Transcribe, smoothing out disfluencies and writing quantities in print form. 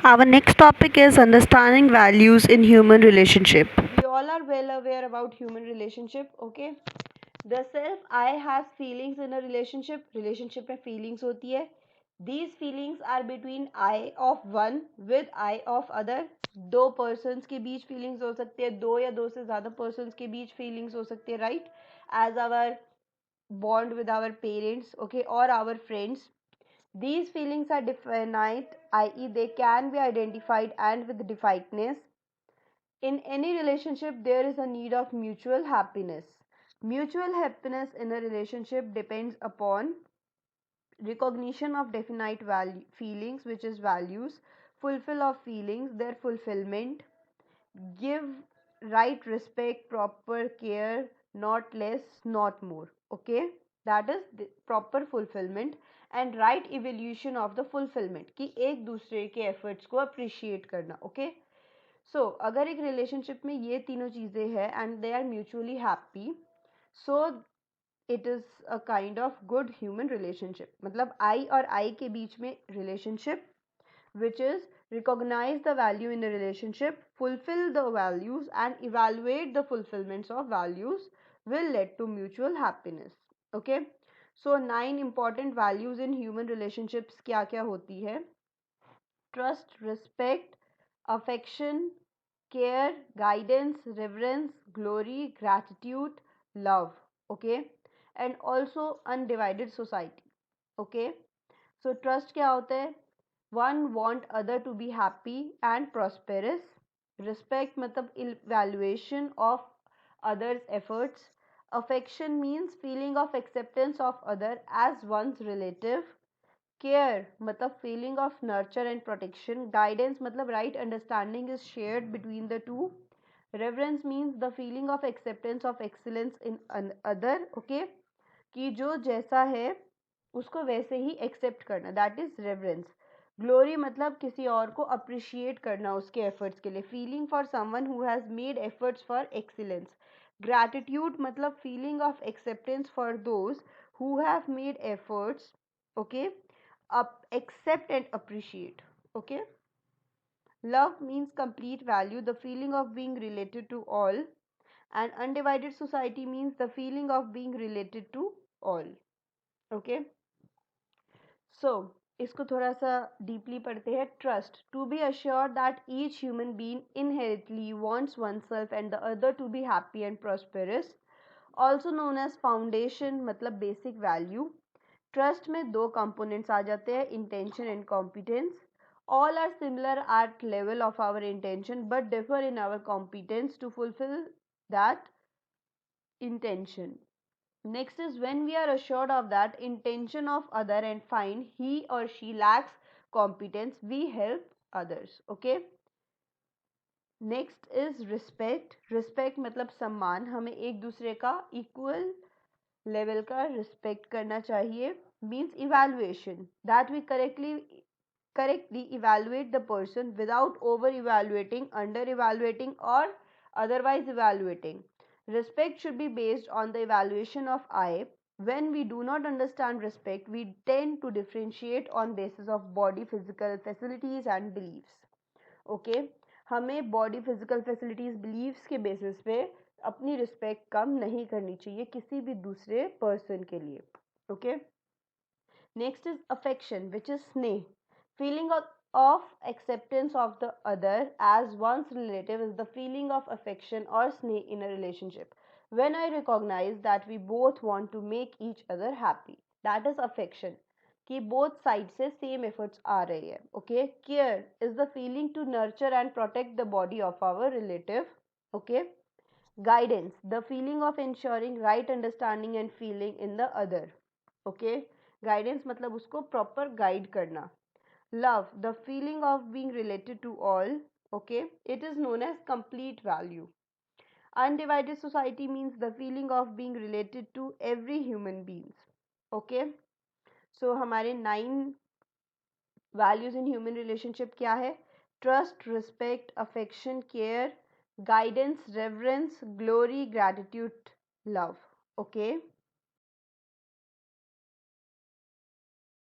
Our next topic is understanding values in human relationship. We all are well aware about human relationship, okay? The self I has feelings in a relationship में feelings होती है. These feelings are between I of one with I of other. दो persons के बीच feelings हो सकते हैं, दो या दो से ज़्यादा persons के बीच feelings हो सकते हैं, right? As our bond with our parents, okay, or our friends. These feelings are definite, i.e. they can be identified and with definiteness. In any relationship, there is a need of mutual happiness. Mutual happiness in a relationship depends upon recognition of definite feelings, which is values, fulfill of feelings, their fulfillment, give right respect, proper care, not less, not more. Okay, that is the proper fulfillment and right evaluation of the fulfillment कि एक दूसरे के efforts को appreciate करना. Okay, so अगर एक relationship में ये तीनों चीज़ें हैं and they are mutually happy, so it is a kind of good human relationship. मतलब I और I के बीच में relationship which is recognize the value in a relationship, fulfill the values and evaluate the fulfillments of values will lead to mutual happiness. Okay, so 9 important values in human relationships क्या क्या होती है? Trust, respect, affection, care, guidance, reverence, glory, gratitude, love. Okay, and also undivided society. Okay, so trust क्या होता है? One want other to be happy and prosperous. Respect मतलब evaluation of others efforts. Affection means feeling of acceptance of other as one's relative. Care मतलब feeling of nurture and protection. Guidance मतलब right understanding is shared between the two. Reverence means the feeling of acceptance of excellence in other. Okay, कि जो जैसा है उसको वैसे ही accept करना, that is reverence. Glory मतलब किसी और को अप्रिशिएट करना उसके एफर्ट्स के लिए. Feeling for someone who has made efforts for excellence. Gratitude मतलब feeling of acceptance for those who have made efforts. Okay, accept and appreciate. Okay, love means complete value, the feeling of being related to all, and undivided society means the feeling of being related to all. Okay, so इसको थोड़ा सा deeply पढ़ते हैं. Trust, to be assure that each human being inherently wants oneself and the other to be happy and prosperous, also known as foundation मतलब basic value. Trust में दो components आ जाते हैं, intention and competence. All are similar at level of our intention but differ in our competence to fulfil that intention. Next is when we are assured of that intention of other and find he or she lacks competence, we help others. Okay, next is respect. Respect मतलब सम्मान, हमें एक दूसरे का equal level का respect करना चाहिए. Means evaluation, that we correctly evaluate the person without over evaluating, under evaluating or otherwise evaluating. Respect should be based on the evaluation of I. When we do not understand respect, we tend to differentiate on basis of body physical facilities and beliefs. Okay, हमें body physical facilities beliefs के basis पे अपनी respect कम नहीं करनी चाहिए किसी भी दूसरे person के लिए. Okay, next is affection, which is स्नेह. Feeling of acceptance of the other as one's relative is the feeling of affection or sneh in a relationship. When I recognize that we both want to make each other happy, that is affection. कि both sides से same efforts आ रही है. Okay, care is the feeling to nurture and protect the body of our relative. Okay, guidance the feeling of ensuring right understanding and feeling in the other. Okay, guidance मतलब उसको proper guide करना. Love, the feeling of being related to all. Okay, it is known as complete value. Undivided society means the feeling of being related to every human beings. Okay, so हमारे 9 values in human relationship क्या है? Trust, respect, affection, care, guidance, reverence, glory, gratitude, love. Okay,